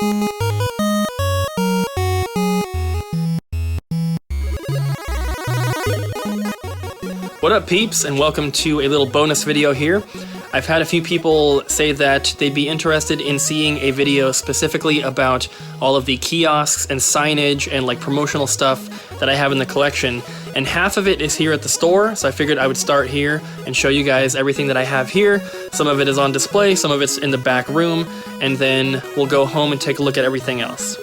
What up, peeps, and welcome to a little bonus video here. I've had a few people say that they'd be interested in seeing a video specifically about all of the kiosks and signage and like promotional stuff that I have in the collection, and half of it is here at the store, so I figured I would start here and show you guys everything that I have here. Some of it is on display, some of it's in the back room, and then we'll go home and take a look at everything else.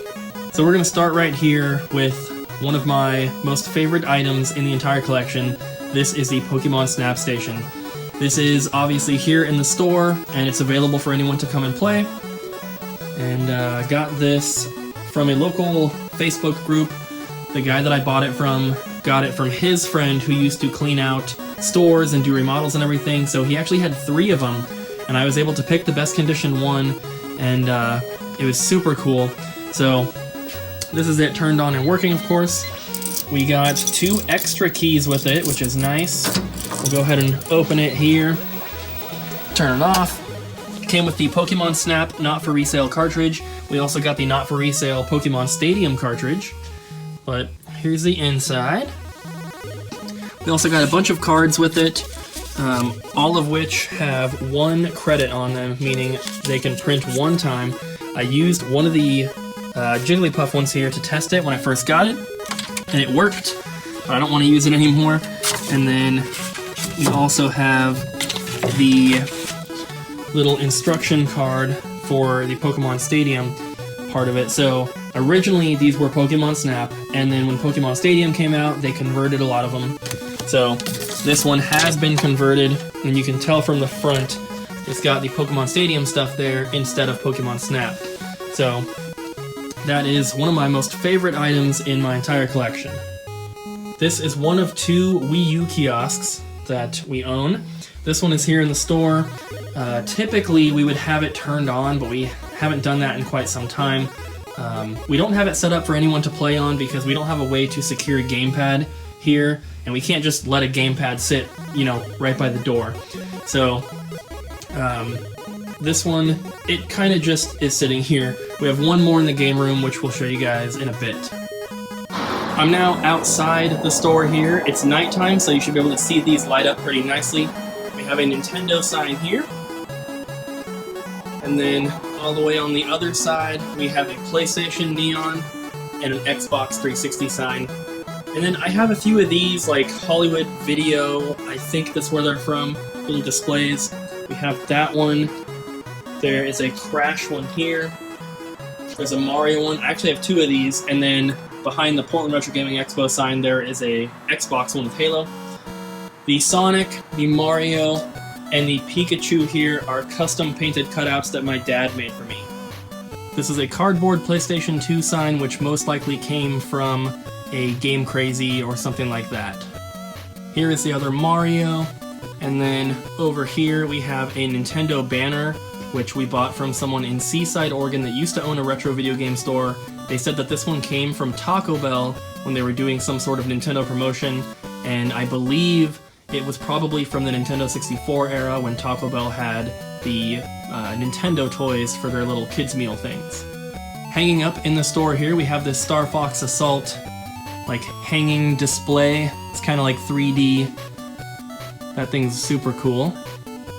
So we're gonna start right here with one of my most favorite items in the entire collection. This is the Pokemon Snap Station. This is obviously here in the store, and it's available for anyone to come and play. And I got this from a local Facebook group. The guy that I bought it from got it from his friend who used to clean out stores and do remodels and everything, so he actually had 3 of them, and I was able to pick the best condition one, and it was super cool. So this is it turned on and working, of course. We got 2 extra keys with it, which is nice. We'll go ahead and open it here, turn it off. It came with the Pokemon Snap Not For Resale cartridge. We also got the Not For Resale Pokemon Stadium cartridge. But here's the inside. We also got a bunch of cards with it, all of which have 1 credit on them, meaning they can print 1 time. I used one of the Jigglypuff ones here to test it when I first got it, and it worked, but I don't want to use it anymore. And then we also have the little instruction card for the Pokemon Stadium part of it. So originally these were Pokemon Snap, and then when Pokemon Stadium came out, they converted a lot of them. So this one has been converted, and you can tell from the front, it's got the Pokemon Stadium stuff there instead of Pokemon Snap. So that is one of my most favorite items in my entire collection. This is one of 2 Wii U kiosks that we own. This one is here in the store. Typically we would have it turned on, but we haven't done that in quite some time. We don't have it set up for anyone to play on because we don't have a way to secure a gamepad here, and we can't just let a gamepad sit, you know, right by the door. So this one, it kind of just is sitting here. We have 1 more in the game room, which we'll show you guys in a bit. I'm now outside the store here. It's nighttime, so you should be able to see these light up pretty nicely. We have a Nintendo sign here. And then all the way on the other side, we have a PlayStation neon and an Xbox 360 sign. And then I have a few of these, like Hollywood Video, I think that's where they're from, little displays. We have that one. There is a Crash one here. There's a Mario one. I actually have 2 of these, and then behind the Portland Retro Gaming Expo sign there is a Xbox one with Halo. The Sonic, the Mario, and the Pikachu here are custom painted cutouts that my dad made for me. This is a cardboard PlayStation 2 sign, which most likely came from a Game Crazy or something like that. Here is the other Mario, and then over here we have a Nintendo banner, which we bought from someone in Seaside, Oregon that used to own a retro video game store. They said that this one came from Taco Bell when they were doing some sort of Nintendo promotion, and I believe it was probably from the Nintendo 64 era when Taco Bell had the Nintendo toys for their little kids meal things. Hanging up in the store here, we have this Star Fox Assault like hanging display. It's kind of like 3D. That thing's super cool.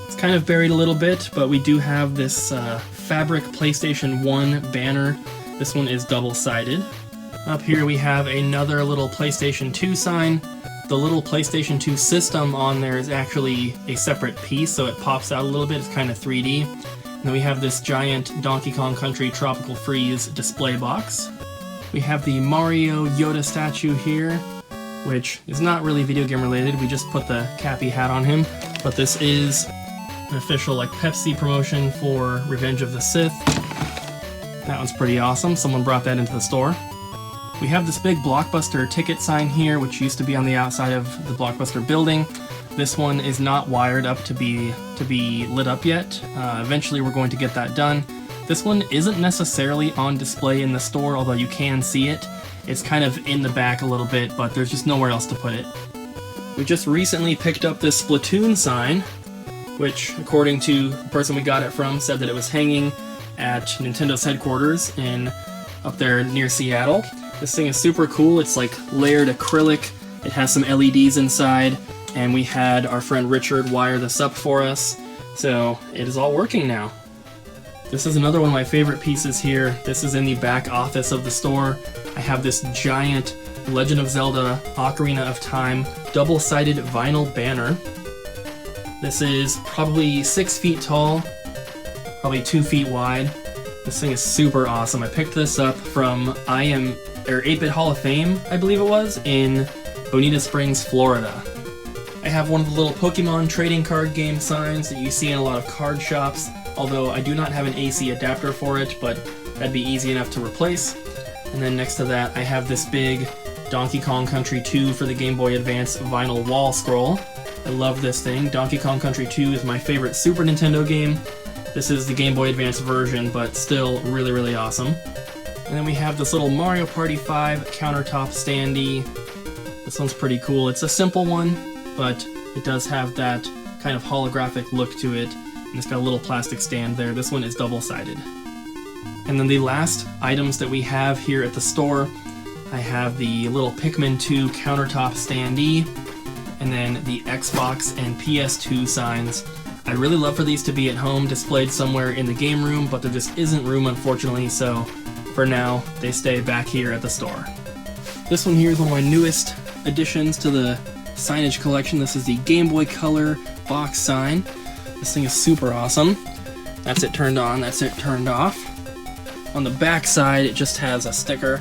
It's kind of buried a little bit, but we do have this fabric PlayStation 1 banner. This one is double-sided. Up here we have another little PlayStation 2 sign. The little PlayStation 2 system on there is actually a separate piece, so it pops out a little bit. It's kind of 3D. And then we have this giant Donkey Kong Country Tropical Freeze display box. We have the Mario Yoda statue here, which is not really video game related. We just put the Cappy hat on him. But this is an official like Pepsi promotion for Revenge of the Sith. That one's pretty awesome. Someone brought that into the store. We have this big Blockbuster ticket sign here, which used to be on the outside of the Blockbuster building. This one is not wired up to be lit up yet. Eventually we're going to get that done. This one isn't necessarily on display in the store, although you can see it. It's kind of in the back a little bit, but there's just nowhere else to put it. We just recently picked up this Splatoon sign, which, according to the person we got it from, said that it was hanging at Nintendo's headquarters up there near Seattle. This thing is super cool. It's like layered acrylic. It has some LEDs inside, and we had our friend Richard wire this up for us. So it is all working now. This is another one of my favorite pieces here. This is in the back office of the store. I have this giant Legend of Zelda Ocarina of Time double-sided vinyl banner. This is probably 6 feet tall, probably 2 feet wide. This thing is super awesome. I picked this up from 8-Bit Hall of Fame, I believe it was, in Bonita Springs, Florida. I have one of the little Pokemon trading card game signs that you see in a lot of card shops, although I do not have an AC adapter for it, but that'd be easy enough to replace. And then next to that, I have this big Donkey Kong Country 2 for the Game Boy Advance vinyl wall scroll. I love this thing. Donkey Kong Country 2 is my favorite Super Nintendo game. This is the Game Boy Advance version, but still really, really awesome. And then we have this little Mario Party 5 countertop standee. This one's pretty cool. It's a simple one, but it does have that kind of holographic look to it, and it's got a little plastic stand there. This one is double-sided. And then the last items that we have here at the store, I have the little Pikmin 2 countertop standee, and then the Xbox and PS2 signs. I really love for these to be at home, displayed somewhere in the game room, but there just isn't room, unfortunately, so for now, they stay back here at the store. This one here is one of my newest additions to the signage collection. This is the Game Boy Color box sign. This thing is super awesome. That's it turned on, that's it turned off. On the back side, it just has a sticker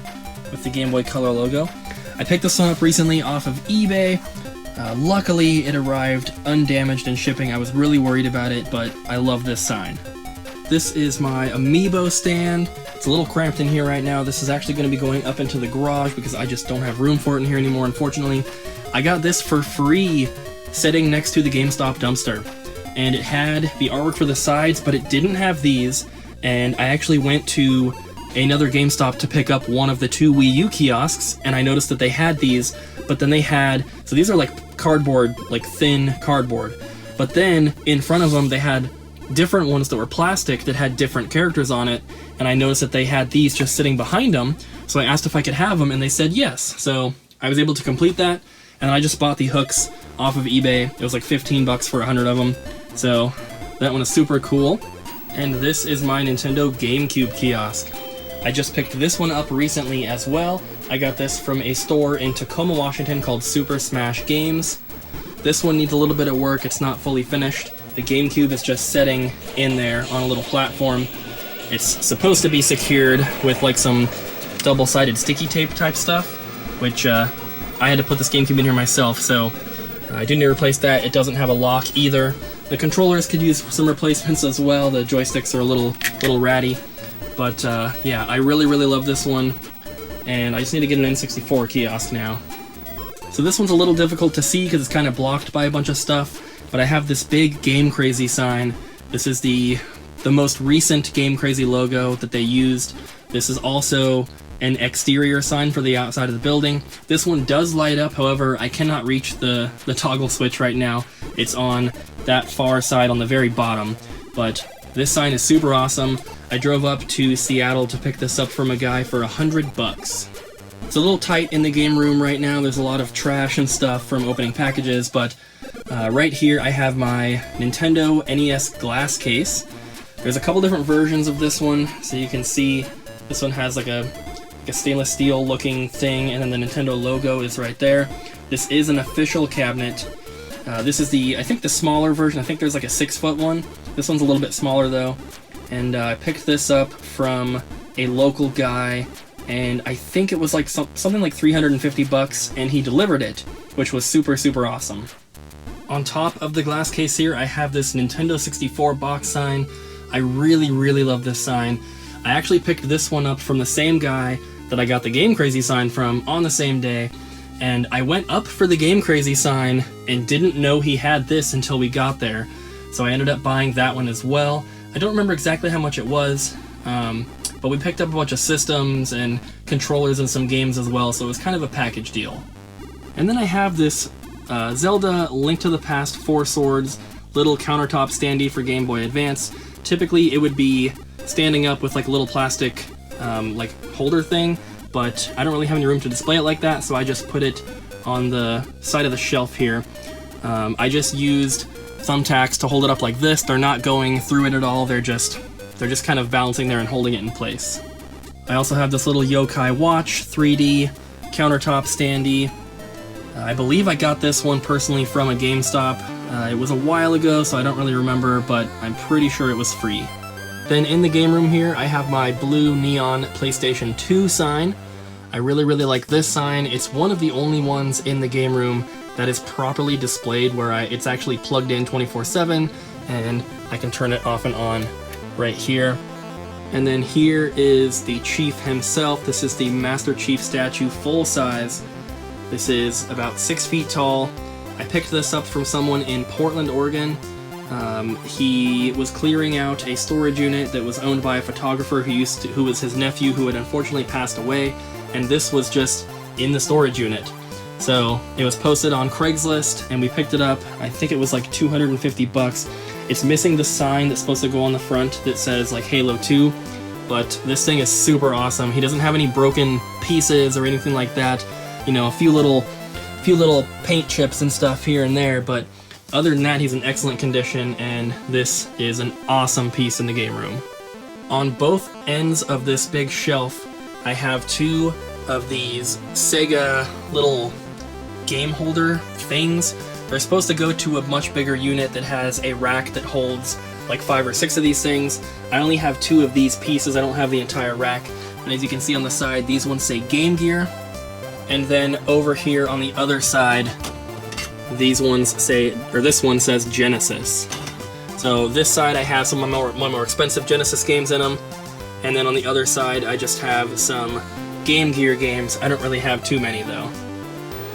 with the Game Boy Color logo. I picked this one up recently off of eBay. Luckily, it arrived undamaged in shipping. I was really worried about it, but I love this sign. This is my Amiibo stand. It's a little cramped in here right now. This is actually going to be going up into the garage because I just don't have room for it in here anymore, unfortunately. I got this for free sitting next to the GameStop dumpster. And it had the artwork for the sides, but it didn't have these. And I actually went to another GameStop to pick up one of the 2 Wii U kiosks, and I noticed that they had these, but then they had, so these are like cardboard, like thin cardboard. But then in front of them they had different ones that were plastic that had different characters on it, and I noticed that they had these just sitting behind them, so I asked if I could have them, and they said yes. So I was able to complete that, and I just bought the hooks off of eBay. It was like 15 bucks for 100 of them, so that one is super cool. And this is my Nintendo GameCube kiosk. I just picked this one up recently as well. I got this from a store in Tacoma, Washington called Super Smash Games. This one needs a little bit of work, it's not fully finished. The GameCube is just sitting in there on a little platform. It's supposed to be secured with like some double-sided sticky tape type stuff, which I had to put this GameCube in here myself, so I do need to replace that. It doesn't have a lock either. The controllers could use some replacements as well. The joysticks are a little ratty. But yeah, I really love this one, and I just need to get an N64 kiosk now. So this one's a little difficult to see because it's kind of blocked by a bunch of stuff, but I have this big Game Crazy sign. This is the most recent Game Crazy logo that they used. This is also an exterior sign for the outside of the building. This one does light up, however, I cannot reach the toggle switch right now. It's on that far side on the very bottom, but this sign is super awesome. I drove up to Seattle to pick this up from a guy for $100. It's a little tight in the game room right now. There's a lot of trash and stuff from opening packages, but right here I have my Nintendo NES glass case. There's a couple different versions of this one, so you can see this one has like a stainless steel looking thing, and then the Nintendo logo is right there. This is an official cabinet. This is I think the smaller version. I think there's like a 6-foot one. This one's a little bit smaller though. And I picked this up from a local guy, and I think it was like something like 350 bucks, and he delivered it, which was super awesome. On top of the glass case here, I have this Nintendo 64 box sign. I really love this sign. I actually picked this one up from the same guy that I got the Game Crazy sign from on the same day, and I went up for the Game Crazy sign and didn't know he had this until we got there, so I ended up buying that one as well. I don't remember exactly how much it was, but we picked up a bunch of systems and controllers and some games as well, so it was kind of a package deal. And then I have this Zelda Link to the Past 4 Swords little countertop standee for Game Boy Advance. Typically it would be standing up with like a little plastic like holder thing, but I don't really have any room to display it like that, so I just put it on the side of the shelf here. I just used thumbtacks to hold it up like this. They're not going through it at all, they're just kind of balancing there and holding it in place. I also have this little Yokai watch, 3D countertop standee. I believe I got this one personally from a GameStop. It was a while ago, so I don't really remember, but I'm pretty sure it was free. Then in the game room here, I have my blue neon PlayStation 2 sign. I really like this sign. It's one of the only ones in the game room that is properly displayed, where it's actually plugged in 24/7, and I can turn it off and on right here. And then here is the Chief himself. This is the Master Chief statue, full size. This is about 6 feet tall. I picked this up from someone in Portland, Oregon. He was clearing out a storage unit that was owned by a photographer who was his nephew, who had unfortunately passed away, and this was just in the storage unit. So it was posted on Craigslist, and we picked it up. I think it was like 250 bucks. It's missing the sign that's supposed to go on the front that says like Halo 2, but this thing is super awesome. He doesn't have any broken pieces or anything like that. You know, a few little paint chips and stuff here and there, but other than that, he's in excellent condition, and this is an awesome piece in the game room. On both ends of this big shelf, I have two of these Sega little game holder things. They're supposed to go to a much bigger unit that has a rack that holds like 5 or 6 of these things. I only have 2 of these pieces, I don't have the entire rack. And as you can see on the side, these ones say Game Gear. And then over here on the other side, these ones say, or this one says Genesis. So this side I have some of my more expensive Genesis games in them, and then on the other side I just have some Game Gear games. I don't really have too many though.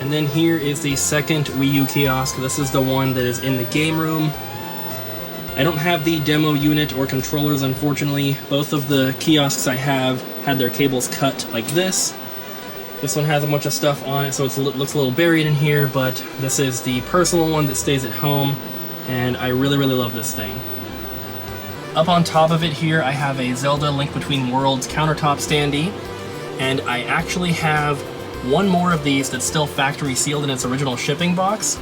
And then here is the second Wii U kiosk. This is the one that is in the game room. I don't have the demo unit or controllers, unfortunately. Both of the kiosks I have had their cables cut like this. This one has a bunch of stuff on it, so it looks a little buried in here, but this is the personal one that stays at home, and I really love this thing. Up on top of it here, I have a Zelda Link Between Worlds countertop standee, and I actually have one more of these that's still factory sealed in its original shipping box.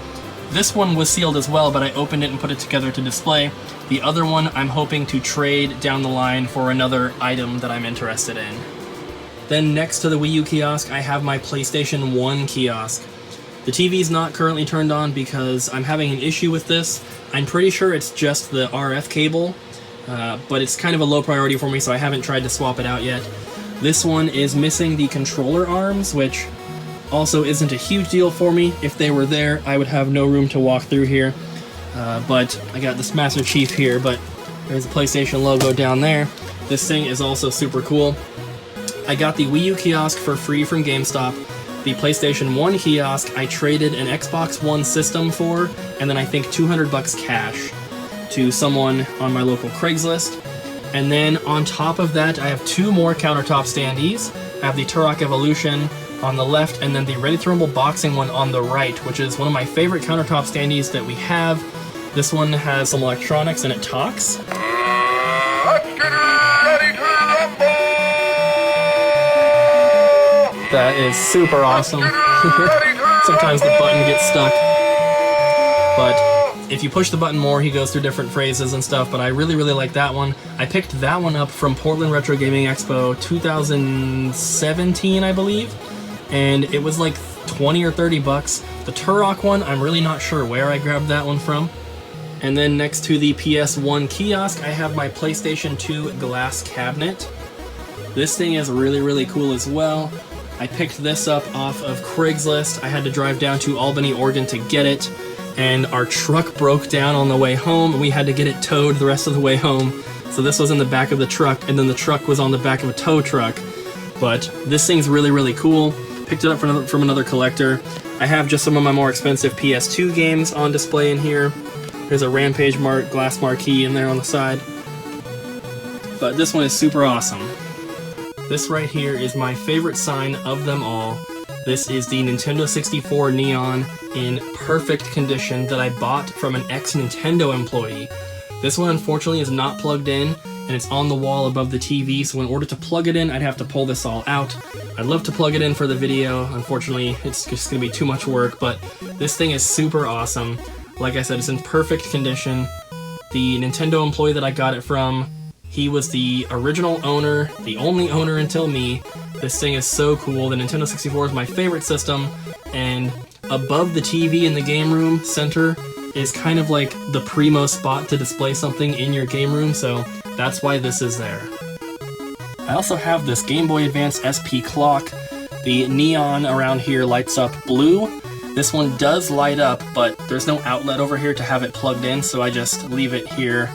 This one was sealed as well, but I opened it and put it together to display. The other one I'm hoping to trade down the line for another item that I'm interested in. Then next to the Wii U kiosk, I have my PlayStation 1 kiosk. The TV's not currently turned on because I'm having an issue with this. I'm pretty sure it's just the RF cable, but it's kind of a low priority for me, so I haven't tried to swap it out yet. This one is missing the controller arms, which also isn't a huge deal for me. If they were there, I would have no room to walk through here. But I got this Master Chief here, but there's a PlayStation logo down there. This thing is also super cool. I got the Wii U kiosk for free from GameStop. The PlayStation 1 kiosk I traded an Xbox One system for, and then I think 200 bucks cash to someone on my local Craigslist. And then on top of that, I have 2 more countertop standees. I have the Turok Evolution on the left, and then the Ready to Rumble boxing one on the right, which is one of my favorite countertop standees that we have. This one has some electronics and it talks. That is super awesome. Sometimes the button gets stuck, but if you push the button more, he goes through different phrases and stuff, but I really like that one. I picked that one up from Portland Retro Gaming Expo 2017, I believe, and it was like 20 or 30 bucks. The Turok one, I'm really not sure where I grabbed that one from. And then next to the PS1 kiosk, I have my PlayStation 2 glass cabinet. This thing is really cool as well. I picked this up off of Craigslist. I had to drive down to Albany, Oregon to get it, and our truck broke down on the way home, and we had to get it towed the rest of the way home. So this was in the back of the truck, and then the truck was on the back of a tow truck. But this thing's really cool. Picked it up from another collector. I have just some of my more expensive PS2 games on display in here. There's a Rampage glass marquee in there on the side. But this one is super awesome. This right here is my favorite sign of them all. This is the Nintendo 64 Neon in perfect condition that I bought from an ex-Nintendo employee. This one unfortunately is not plugged in, and it's on the wall above the TV, so in order to plug it in, I'd have to pull this all out. I'd love to plug it in for the video. Unfortunately, it's just gonna be too much work, but this thing is super awesome. Like I said, it's in perfect condition. The Nintendo employee that I got it from, he was the original owner, the only owner until me. This thing is so cool. The Nintendo 64 is my favorite system, and above the TV in the game room center is kind of like the primo spot to display something in your game room, so that's why this is there. I also have this Game Boy Advance SP clock. The neon around here lights up blue. This one does light up, but there's no outlet over here to have it plugged in, so I just leave it here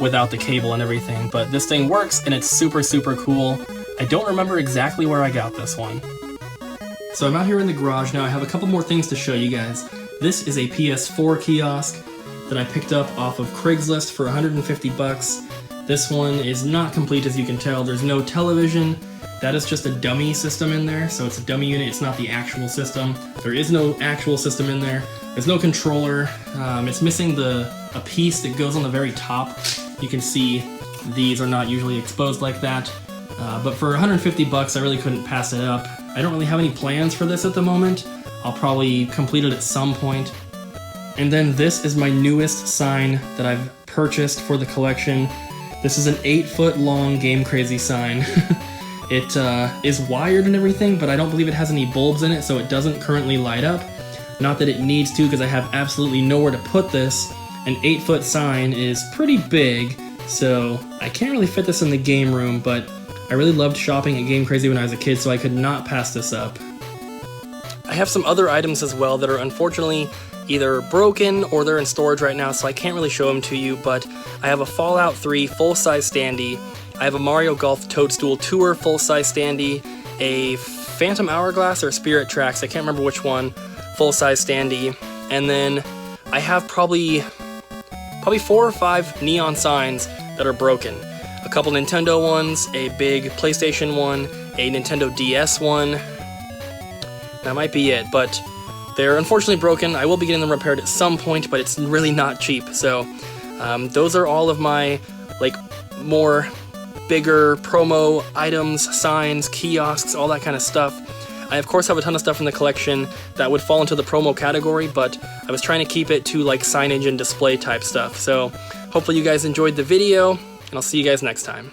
without the cable and everything. But this thing works, and it's super, super cool. I don't remember exactly where I got this one. So I'm out here in the garage now. I have a couple more things to show you guys. This is a PS4 kiosk that I picked up off of Craigslist for 150 bucks. This one is not complete, as you can tell. There's no television. That is just a dummy system in there, so it's a dummy unit. It's not the actual system. There is no actual system in there. There's no controller. It's missing a piece that goes on the very top. You can see these are not usually exposed like that. But for 150 bucks, I really couldn't pass it up. I don't really have any plans for this at the moment. I'll probably complete it at some point. And then this is my newest sign that I've purchased for the collection. This is an 8-foot long Game Crazy sign. It is wired and everything, but I don't believe it has any bulbs in it, so it doesn't currently light up. Not that it needs to, because I have absolutely nowhere to put this. An 8-foot sign is pretty big, so I can't really fit this in the game room, but I really loved shopping at Game Crazy when I was a kid, so I could not pass this up. I have some other items as well that are unfortunately either broken or they're in storage right now, so I can't really show them to you, but I have a Fallout 3 full-size standee, I have a Mario Golf Toadstool Tour full-size standee, a Phantom Hourglass or Spirit Tracks, I can't remember which one, full-size standee, and then I have probably 4 or 5 neon signs that are broken. A couple Nintendo ones, a big PlayStation one, a Nintendo DS one. That might be it, but they're unfortunately broken. I will be getting them repaired at some point, but it's really not cheap. So those are all of my more bigger promo items, signs, kiosks, all that kind of stuff. I of course have a ton of stuff in the collection that would fall into the promo category, but I was trying to keep it to signage and display type stuff. So hopefully you guys enjoyed the video, and I'll see you guys next time.